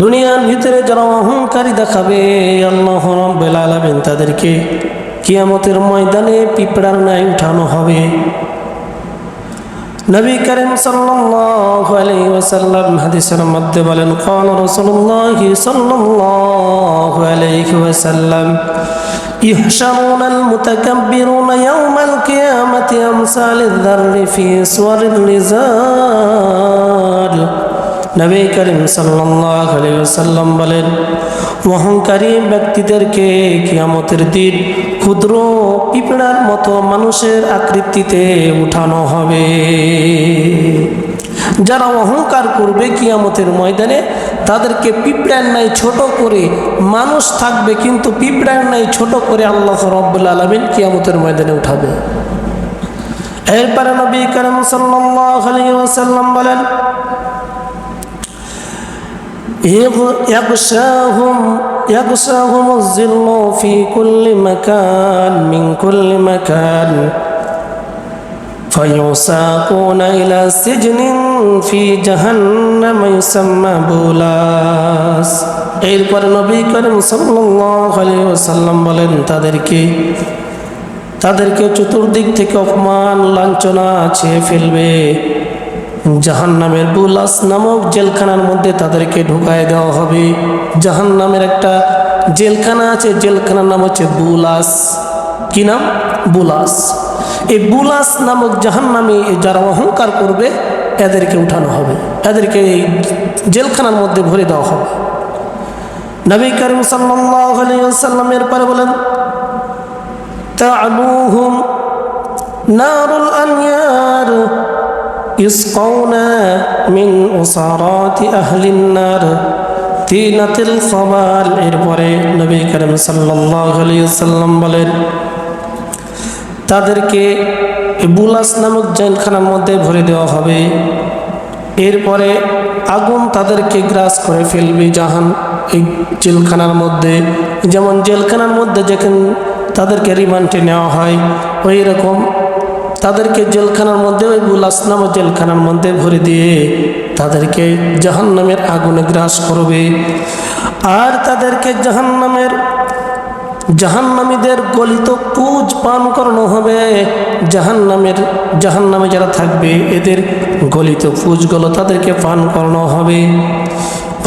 দুনিয়ার ভিতরে যারা অহংকারী দেখাবে আল্লাহ রাব্বুল আলামিন তাদেরকে কিয়ামতের ময়দানে পিঁপড়ার ন্যায় উঠানো হবে। নবী করিম সাল্লাল্লাহু আলাইহি ওয়াসাল্লাম হাদিসের মধ্যে বলেন, ক্বালা রাসূলুল্লাহ সাল্লাল্লাহু আলাইহি ওয়াসাল্লাম, ইহশারুনাল মুতাকাব্বিরুনা ইয়াওমাল কিয়ামাতি আমসালিয যাররি ফি সুওয়ারির রিজাল। নবী করিম সাল্লাল্লাহু আলাইহি ওয়াসাল্লাম বলেন, অহংকারী ব্যক্তিদেরকে কিয়ামতের দিন ক্ষুদ্র পিঁপড়ার মতো মানুষের আকৃতিতে উঠানো হবে। যারা অহংকার করবে কিয়ামতের ময়দানে তাদেরকে পিঁপড়ার ন্যায় ছোট করে, মানুষ থাকবে কিন্তু পিঁপড়ার ন্যায় ছোট করে আল্লাহ রাব্বুল আলামিন কিয়ামতের ময়দানে উঠাবে। এরপরে নবী করিম সাল্লাল্লাহু আলাইহি ওয়াসাল্লাম বলেন, يغشاهم الظل في كل مكان من كل مكان فيساقون إلى سجن في جهنم يسمى بولاس। এরপর নবী করিম সাল্লাল্লাহু আলাইহি ওয়াসাল্লাম বলেন, তাদেরকে চতুর্দিক থেকে অপমান লাঞ্ছনা ছেয়ে ফেলবে। জাহান্নামের বুলাস নামক জেলখানার মধ্যে তাদেরকে ঢুকায় দেওয়া হবে। জাহান্নামের একটা জেলখানা আছে, জেলখানার নাম হচ্ছে বুলাস। কি নাম? বুলাস। এই বুলাস নামক জাহান্নামে যারা অহংকার করবে এদেরকে উঠানো হবে, এদেরকে এই জেলখানার মধ্যে ভরে দেওয়া হবে। নবী করিম সাল্লাল্লাহু আলাইহি ওয়াসাল্লাম এরপরে বলেন, তা'লুহুম নারুল আনয়ার ইসকাউনা মিন উসারাতি আহলিন নার তিনাতিল খাবাল। এরপরে নবী করিম সাল্লাল্লাহু আলাইহি ওয়াসাল্লাম বলেন, তাদেরকে বুলাস নামক জেলখানার মধ্যে ভরে দেওয়া হবে। এরপরে আগুন তাদেরকে গ্রাস করে ফেলবে এই জেলখানার মধ্যে। যেমন জেলখানার মধ্যে যেখানে তাদেরকে রিমান্ডে নেওয়া হয়, ওই রকম তাদেরকে জেলখানার মধ্যে, ওই বুলাস নামক জেলখানার মধ্যে ভরে দিয়ে তাদেরকে জাহান্নামের আগুনে গ্রাস করবে। আর তাদেরকে জাহান্নামীদের গলিত পুজ পান করানো হবে। জাহান্নামে যারা থাকবে এদের গলিত পুজগুলো তাদেরকে পান করানো হবে,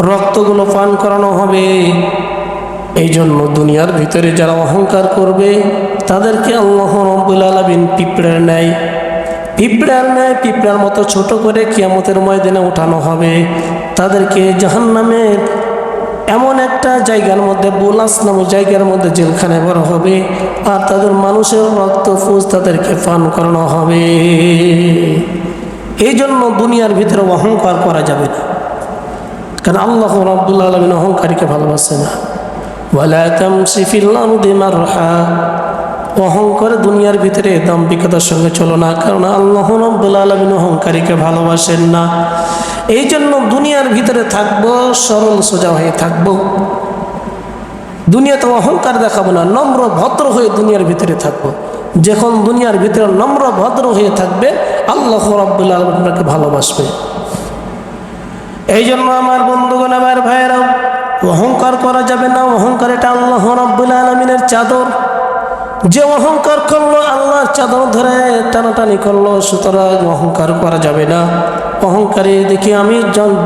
রক্তগুলো পান করানো হবে। এই জন্য দুনিয়ার ভিতরে যারা অহংকার করবে তাদেরকে আল্লাহ রাব্বুল আলামিন পিঁপড়ার মতো ছোট করে কিয়ামতের ময়দানে উঠানো হবে। তাদেরকে জাহান্নামের এমন একটা জায়গার মধ্যে, বুলাস নামক জায়গার মধ্যে জেলখানায় ভরা হবে। আর তাদের মানুষের রক্ত ফুজ তাদেরকে পান করানো হবে। এই জন্য দুনিয়ার ভিতরে অহংকার করা যাবে না, কারণ আল্লাহ রাব্বুল আলামিন অহংকারীকে ভালোবাসে না। ওয়ালা তামশি ফিল আরদি মারহা, অহংকার দুনিয়ার ভিতরে দাম্ভিকতার সঙ্গে চলো না, কারণ আল্লাহ রাব্বুল আলামিন অহংকারীকে ভালোবাসেন না। এই জন্য দুনিয়ার ভিতরে থাকবো সরল সোজা হয়ে থাকবো, দুনিয়াতে অহংকার দেখাবো না, নম্র ভদ্র হয়ে দুনিয়ার ভিতরে থাকবো। যখন দুনিয়ার ভিতরে নম্র ভদ্র হয়ে থাকবে আল্লাহ রাব্বুল আলামিন আপনাকে ভালোবাসবে। এই জন্য আমার বন্ধুগণ, আমার ভাইয়েরা, অহংকার করা যাবে না। অহংকার এটা আল্লাহ রাব্বুল আলামিনের চাদর। যে অহংকার করলো আল্লাহর চাদর ধরে টানাটানি করলো, সুতরাং অহংকার করা যাবে না। অহংকারে দেখি আমি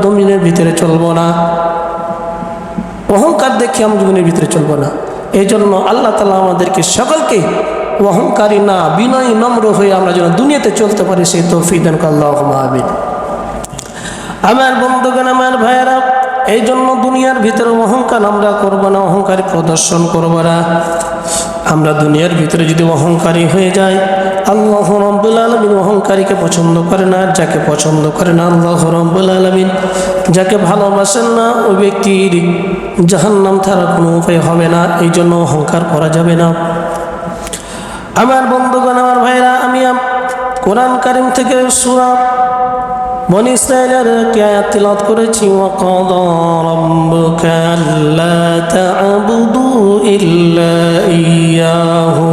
জমিনের ভিতরে চলবো না, অহংকার দেখি আমি জমিনের ভিতরে চলবো না। এই জন্য আল্লাহ তাআলা আমাদেরকে সকলকে অহংকারী না, বিনয়ী নম্র হয়ে আমরা যেন দুনিয়াতে চলতে পারি সেই তৌফিক দান করুন, আল্লাহুম্মা আমিন। আমার বন্ধুগণ, আমার ভাইয়েরা, এই জন্য দুনিয়ার ভিতরে অহংকার আমরা করবো না, অহংকারী প্রদর্শন করবো না। আমরা দুনিয়ার ভিতরে যদি অহংকারী হয়ে যাই, আল্লাহ রাব্বুল আলামিন অহংকারীকে পছন্দ করে না। যাকে পছন্দ করে না আল্লাহ রাব্বুল আলামিন, যাকে ভালোবাসেন না, ওই ব্যক্তির জাহান্নাম ছাড়া কোনো উপায় হবে না। এই জন্য অহংকার করা যাবে না। আমার বন্ধুগণ, আমার ভাইরা, আমি কোরআন কারীম থেকে সূরা বনী ইসরাঈলের একটি আয়াত তিলাওয়াত করেছি, ওয়াকাদা রাব্বুকা আল্লা তা'বুদু ইল্লা ইয়্যাহু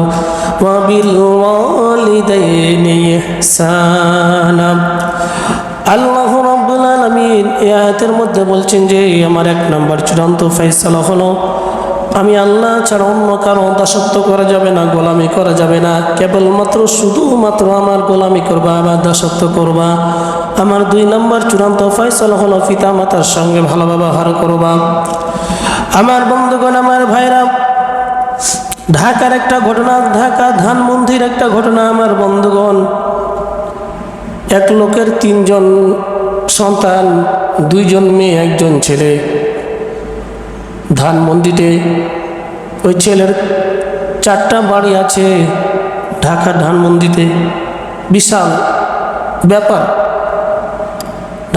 ওয়া বিল ওয়ালিদাইনি ইহসানা। আল্লাহ রাব্বুল আলামিন এই আয়াতের মধ্যে বলছেন যে আমার 1 নম্বর চূড়ান্ত ফয়সালা হলো আমি আল্লাহ ছাড়া অন্য কারো দাসত্ব করা যাবে না, গোলামি করা যাবে না, কেবলমাত্র শুধুমাত্র আমার গোলামি করবা, আমার দাসত্ব করবা। আমার 2 নম্বর চূড়ান্ত ফয়সালা হলো পিতা মাতার সঙ্গে ভালো ব্যবহার করবা। আমার বন্ধুগণ, আমার ভাইরা, ঢাকার একটা ঘটনা, ঢাকা ধানমন্ডির একটা ঘটনা। আমার বন্ধুগণ, এক লোকের 3 জন সন্তান, 2 জন মেয়ে, 1 জন ছেলে। ধানমন্ডিতে ওই ছেলের 4টা বাড়ি আছে ঢাকা ধানমন্ডিতে। বিশাল ব্যাপার।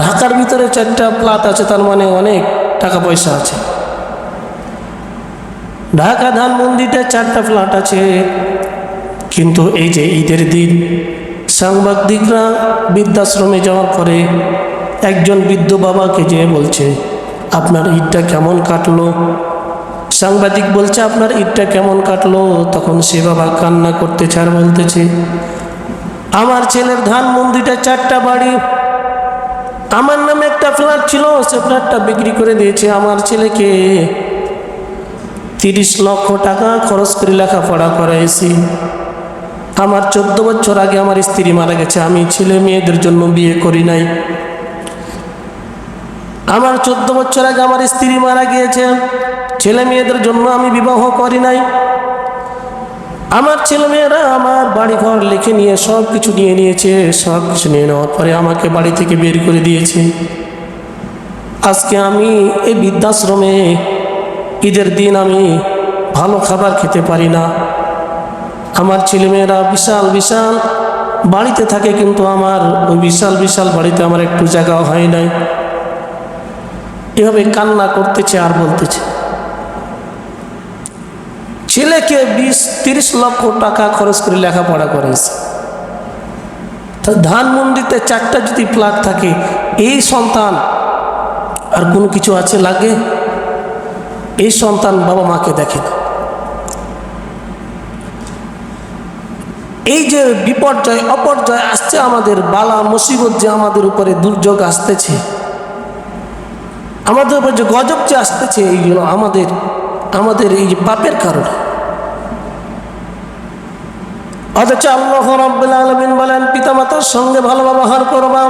ঢাকার ভিতরে 4টা প্লট আছে, তার মানে অনেক টাকা পয়সা আছে। ঢাকা ধানমন্ডিতে 4টা ফ্ল্যাট আছে। কিন্তু এই যে ঈদের দিন সাংবাদিকরা বৃদ্ধাশ্রমে যাওয়ার পরে একজন বৃদ্ধ বাবাকে যেয়ে বলছে, আপনার ঈদটা কেমন কাটলো? সাংবাদিক বলছে, আপনার ঈদটা কেমন কাটলো? তখন সে বাবা কান্না করতেছে আর বলতেছে, আমার ছেলের ধানমন্ডিতে 4টা বাড়ি, আমার নামে একটা ফ্ল্যাট ছিল, সে ফ্ল্যাটটা বিক্রি করে দিয়েছে। আমার ছেলেকে 30 লক্ষ টাকা খরচ করে লেখাপড়া করাইছি। আমার 14 বছর আগে আমার স্ত্রী মারা গেছে, আমি ছেলে মেয়েদের জন্য বিয়ে করি নাই। আমার 14 বছর আগে আমার স্ত্রী মারা গিয়েছে, ছেলে মেয়েদের জন্য আমি বিবাহ করি নাই। আমার ছেলে মেয়েরা আমার বাড়িঘর লিখে নিয়ে সব কিছু নিয়ে নিয়েছে। সব কিছু নিয়ে নেওয়ার পরে আমাকে বাড়ি থেকে বের করে দিয়েছে। আজকে আমি এই বৃদ্ধাশ্রমে ঈদের দিন আমি ভালো খাবার খেতে পারি না। আমার ছেলেমেয়েরা বিশাল বিশাল বাড়িতে থাকে, কিন্তু আমার ওই বিশাল বিশাল বাড়িতে আমার একটু জায়গা হয় নাই। এভাবে কান্না করতেছে আর বলতেছে, ছেলেকে 20-30 লক্ষ টাকা খরচ করে লেখাপড়া করেছে। তা ধানমন্ডিতে 4টা যদি ফ্ল্যাট থাকে, এই সন্তান আর কোনো কিছু আছে লাগে? এই সন্তান বাবা মাকে দেখে না। এই যে বিপর্যয় অপর্যয় আসছে, আমাদের বালা মুসিবত যে আমাদের উপরে দুর্যোগ আসতেছে, আমাদের উপর যে গজব যে আসতেছে, এইগুলো আমাদের এই যে পাপের কারণে। অথচ আল্লাহ রাব্বুল আলামিন বলেন, পিতামাতার সঙ্গে ভালো ব্যবহার করবা।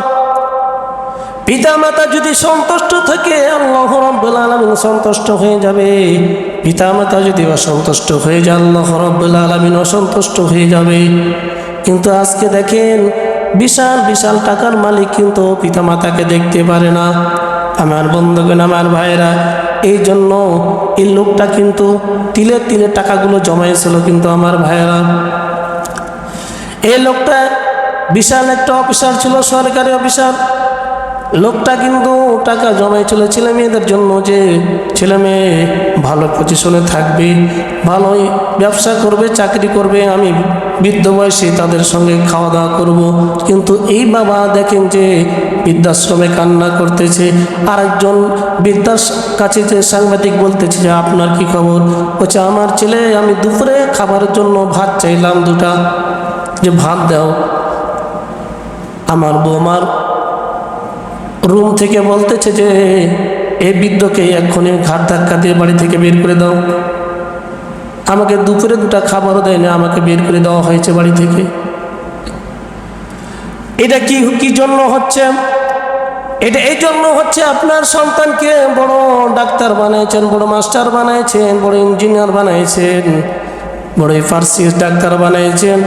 পিতামাতা যদি সন্তুষ্ট থাকে, আল্লাহ রাব্বুল আলামিন সন্তুষ্ট হয়ে যাবে। পিতামাতা যদি অসন্তুষ্ট হয়ে যায়, আল্লাহ রাব্বুল আলামিন অসন্তুষ্ট হয়ে যাবে। কিন্তু আজকে দেখেন, বিশাল বিশাল টাকার মালিক কিন্তু পিতামাতাকে দেখতে পারে না। আমার বন্ধুগণ, আমার ভাইরা, এই জন্য এই লোকটা কিন্তু তিলে তিলে টাকাগুলো জমাইছিল। কিন্তু আমার ভাইরা, এই লোকটা বিশাল একটা অফিসার ছিল, সরকারি অফিসার। লোকটা কিন্তু টাকা জমাইছিল ছেলে মেয়েদের জন্য, যে ছেলে মেয়ে ভালো পজিশনে থাকবে, ভালোই ব্যবসা করবে, চাকরি করবে, আমি বৃদ্ধ বয়সে তাদের সঙ্গে খাওয়া দাওয়া করব। কিন্তু এই বাবা দেখেন যে বৃদ্ধাশ্রমে কান্না করতেছে। আরেকজন বৃদ্ধার কাছে যে সাংবাদিক বলতেছে যে, আপনার কি খবর? বলছে, আমার ছেলে, আমি দুপুরে খাবারের জন্য ভাত চাইলাম 2টা, যে ভাত দাও। আমার বৌমার রুম থেকে বলতেছে যে, এই বৃদ্ধকে এক্ষুনি ঘাট ধাক্কা দিয়ে বাড়ি থেকে বের করে দাও। আমাকে দুপুরে 2টা খাবারও দেয় না, আমাকে বের করে দেওয়া হয়েছে বাড়ি থেকে। এটা কি জন্য হচ্ছে? এটা এই জন্য হচ্ছে, আপনার সন্তানকে বড় ডাক্তার বানাইছেন, বড় মাস্টার বানাইছেন, বড় ইঞ্জিনিয়ার বানাইছেন, বড় ফার্সিস ডাক্তার বানাইছেন,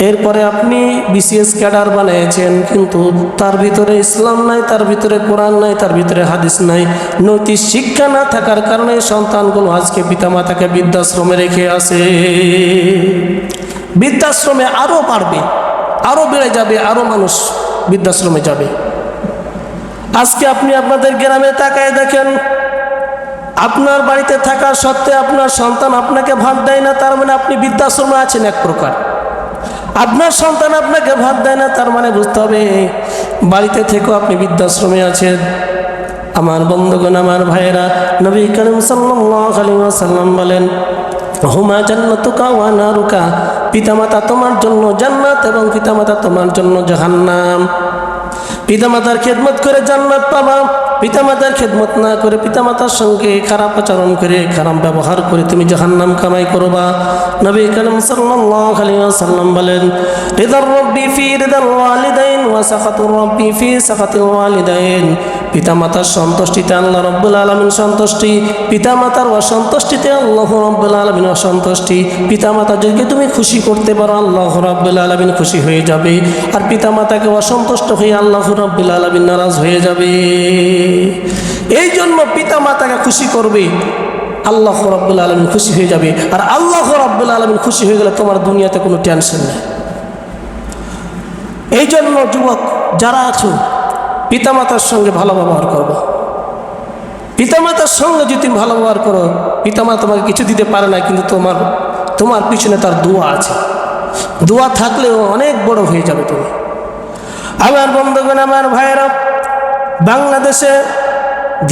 এরপরে আপনি বিসিএস ক্যাডার বানিয়েছেন, কিন্তু তার ভিতরে ইসলাম নাই, তার ভিতরে কোরআন নাই, তার ভিতরে হাদিস নাই। নৈতিক শিক্ষা না থাকার কারণে সন্তানগুলো আজকে পিতামাতাকে বৃদ্ধাশ্রমে রেখে আসে। বৃদ্ধাশ্রমে আরও বাড়বে, আরও বেড়ে যাবে, আরও মানুষ বৃদ্ধাশ্রমে যাবে। আজকে আপনি আপনাদের গ্রামে তাকায় দেখেন, আপনার বাড়িতে থাকা সত্ত্বে আপনার সন্তান আপনাকে ভাত দেয় না, তার মানে আপনি বৃদ্ধাশ্রমে আছেন এক প্রকার। আপনার সন্তান আপনাকে ভাত দেয় না, তার মানে বুঝতে হবে বাড়িতে থেকেও আপনি বৃদ্ধাশ্রমে আছেন। আমার বন্ধুগণ, আমার ভাইয়েরা, নবী করিম সাল্লাল্লাহু আলাইহি ওয়াসাল্লাম বলেন, হুমা জান্নাতুকা ওয়া নারুকা, পিতামাতা তোমার জন্য জান্নাত এবং পিতামাতা তোমার জন্য জাহান্নাম। পিতামাতার খেদমত করে জান্নাত পাবা, পিতামাতার খেদমত না করে পিতামাতার সঙ্গে খারাপ আচরণ করে খারাপ ব্যবহার করে তুমি জাহান্নাম কামাই করবা। নবী করিম সাল্লাল্লাহু আলাইহি ওয়াসাল্লাম বলেন, রিদার রাব্বি ফি রিদাল ওয়ালিদাইন ওয়া সাখাতুর রাব্বি ফি সাখাতিল ওয়ালিদাইন। পিতামাতার সন্তুষ্টিতে আল্লাহ রাব্বুল আলামিন সন্তুষ্টি, পিতামাতার অসন্তুষ্টিতে আল্লাহ রাব্বুল আলামিন অসন্তুষ্টি। পিতামাতা যদি তুমি খুশি করতে পারো আল্লাহ রাব্বুল আলামিন খুশি হয়ে যাবে, আর পিতামাতাকে অসন্তুষ্ট হয়ে আল্লাহ রাব্বুল আলামিন নারাজ হয়ে যাবে। এই জন্য পিতামাতাকে খুশি করবে, আল্লাহ রাব্বুল আলামিন খুশি হয়ে যাবে। আর আল্লাহ রাব্বুল আলামিন খুশি হয়ে গেলে তোমার দুনিয়াতে কোনো টেনশন নেই। এই জন্য যুবক যারা আছো, পিতামাতার সঙ্গে ভালো ব্যবহার করবো। পিতামাতার সঙ্গে যদি তুমি ভালো ব্যবহার করো, পিতামাতা তোমাকে কিছু দিতে পারে না, কিন্তু তোমার পিছনে তার দোয়া আছে। দোয়া থাকলেও অনেক বড় হয়ে যাবে তুমি। আমার বন্ধুগণ, আমার ভাইয়েরা, বাংলাদেশে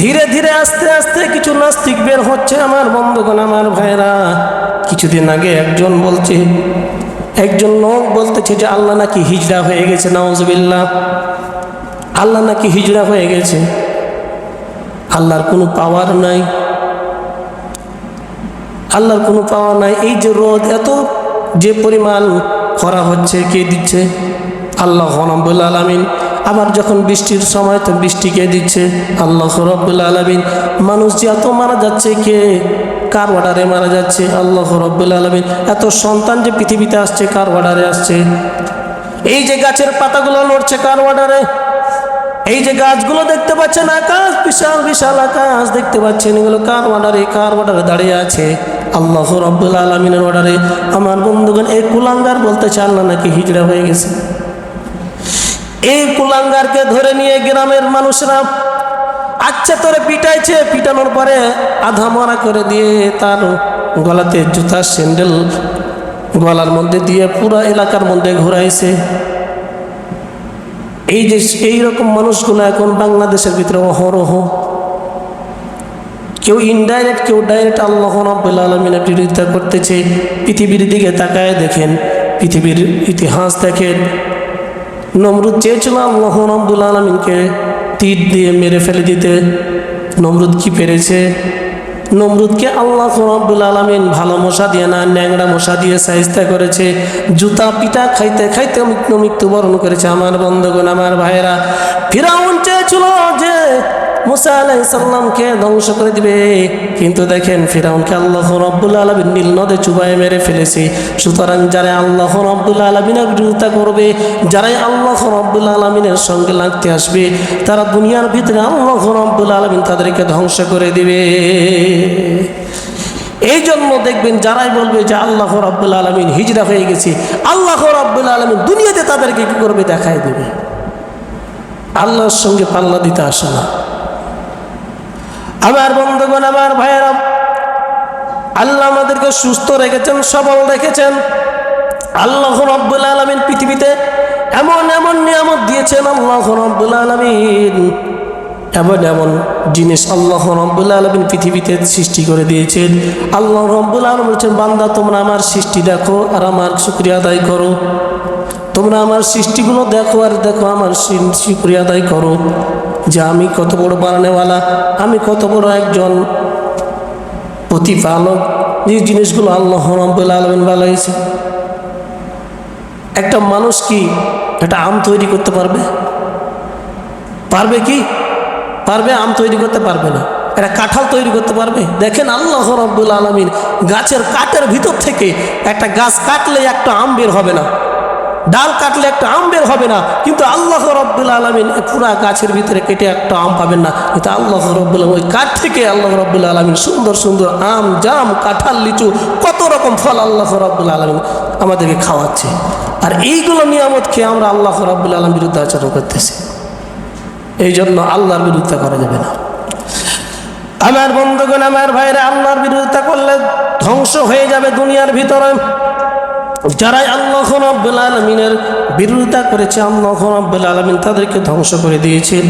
ধীরে ধীরে আস্তে আস্তে কিছু নাস্তিক বের হচ্ছে। আমার বন্ধুগণ, আমার ভাইয়েরা, কিছুদিন আগে একজন লোক বলতেছে যে আল্লাহ নাকি হিজড়া হয়ে গেছে। নাউজুবিল্লাহ, আল্লাহ নাকি হিজড়া হয়ে গেছে, আল্লাহর কোনো পাওয়ার নাই, আল্লাহর কোনো পাওয়ার নাই। এই যে রোদ, এত যে পরিমাণ খরা হচ্ছে, কে দিচ্ছে? আল্লাহ রাব্বুল আলামিন। আবার যখন বৃষ্টির সময়, তো বৃষ্টি কে দিচ্ছে? আল্লাহ রাব্বুল আলামিন। মানুষ যে এত মারা যাচ্ছে, কার অর্ডারে মারা যাচ্ছে? আল্লাহ রাব্বুল আলামিন। এত সন্তান যে পৃথিবীতে আসছে, কার অর্ডারে আসছে? এই যে গাছের পাতাগুলো নড়ছে, কার অর্ডারে? এই যে গাছগুলো দেখতে পাচ্ছেন, আকাশ, বিশাল বিশাল আকাশ দেখতে পাচ্ছেন, এগুলো কার অর্ডারে? কার অর্ডারে দাঁড়িয়ে আছে? আল্লাহ রাব্বুল আলামিনের অর্ডারে। আমার বন্ধুগণ, এই কুলাঙ্গার বলতেছে আল্লাহ নাকি হিজড়া হয়ে গেছে। এই কুলাঙ্গারকে ধরে নিয়ে গ্রামের মানুষরা আচ্ছা তোরে পিটাইছে, পিটানোর পরে আধা মরা করে দিয়ে তার গলাতে জুতা স্যান্ডেল গলার মধ্যে দিয়ে পুরো এলাকার মধ্যে ঘুরাইছে। এই যে এইরকম মানুষগুলো এখন বাংলাদেশের ভিতরে অহরহ, কেউ ইনডাইরেক্ট, কেউ ডাইরেক্ট আল্লাহ রাব্বুল আলামিনের বিরোধিতা করতেছে। পৃথিবীর দিকে তাকায় দেখেন, পৃথিবীর ইতিহাস দেখেন। নমরুদ চেয়েছিল আল্লাহ রাব্বুল আলামিনকে তীর দিয়ে মেরে ফেলে দিতে। নমরুদ কি পেরেছে? নমরুদকে আল্লাহ রাব্বুল আলামিন ভালো মশা দিয়ে না, ন্যাংরা মশা দিয়ে সাইজতা করেছে। জুতা পিটা খাইতে খাইতে মৃত্যুবরণ করেছে। আমার বন্ধুগণ, আমার ভাইয়েরা, ফিরাউন চেয়েছিল যে মুসা আলাইহিস সালামকে ধ্বংস করে দিবে, কিন্তু দেখেন ফিরাউনকে আল্লাহ রাব্বুল আলামিন নীল নদে চুবায় মেরে ফেলেছে। সুতরাং যারা আল্লাহ রাব্বুল আলামিনের বিরোধিতা করবে, যারাই আল্লাহ রাব্বুল আলামিনের সঙ্গে লাগতে আসবে, তারা দুনিয়ার ভিতরে আল্লাহ রাব্বুল আলামিন তাদেরকে ধ্বংস করে দিবে। এই জন্য দেখবেন যারাই বলবে যে আল্লাহ রাব্বুল আলামিন হিজড়া হয়ে গেছে, আল্লাহ রাব্বুল আলামিন দুনিয়াতে তাদেরকে কি করবে? দেখায় দেবে। আল্লাহর সঙ্গে পাল্লা দিতে আসে না। আমার বন্ধুগণ, আমার ভাইয়েরা, আল্লাহ আমাদেরকে সুস্থ রেখেছেন, সবল রেখেছেন। আল্লাহ রাব্বুল আলামিন পৃথিবীতে এমন এমন নিয়ামত দিয়েছেন। আল্লাহ রাব্বুল আলামিন এমন এমন জিনিস আল্লাহ রাব্বুল আলামিন পৃথিবীতে সৃষ্টি করে দিয়েছেন। আল্লাহ রাব্বুল আলামিন বলছেন, বান্দা তোমরা আমার সৃষ্টি দেখো আর আমার শুকরিয়া আদায় করো। তোমরা আমার সৃষ্টিগুলো দেখো আর দেখো আমার শুকরিয়া আদায় করো, যে আমি কত বড় বানানেওয়ালা, আমি কত বড় একজন প্রতিপালক। যে জিনিসগুলো আল্লাহ রাব্বুল আলামিন বানাইছে। একটা মানুষ কি একটা আম তৈরি করতে পারবে? পারবে কি? পারবে? আম তৈরি করতে পারবে না। একটা কাঁঠাল তৈরি করতে পারবে? দেখেন আল্লাহ রাব্বুল আলামিন গাছের কাঠের ভিতর থেকে একটা গাছ কাটলে একটা আম বের হবে না, ডাল কাটলে একটা আম বের হবে না, কিন্তু আল্লাহ রাব্বুল আলামিন পুরা গাছের ভিতরে কেটে একটা আম পাবেন না। কিন্তু আল্লাহ রাব্বুল আলামিন ওই কাঠ থেকে আল্লাহ রাব্বুল আলামিন সুন্দর সুন্দর আম, জাম, কাঁঠাল, লিচু, কত রকম ফল আল্লাহ রাব্বুল আলামিন আমাদেরকে খাওয়াচ্ছে। আর এইগুলো নিয়ামত খেয়ে আমরা আল্লাহ রাব্বুল আলামিনের বিরুদ্ধে আচরণ করতেছি। এই জন্য আল্লাহর বিরুদ্ধে করা যাবে না। আমার বন্ধুগণ, আমার ভাইরা, আল্লাহর বিরুদ্ধে করলে ধ্বংস হয়ে যাবে দুনিয়ার ভিতরে। যারাই আল্লাহ রাব্বুল আলামিনের বিরোধিতা করেছে, আল্লাহ রাব্বুল আলামিন তাদেরকে ধ্বংস করে দিয়েছেন।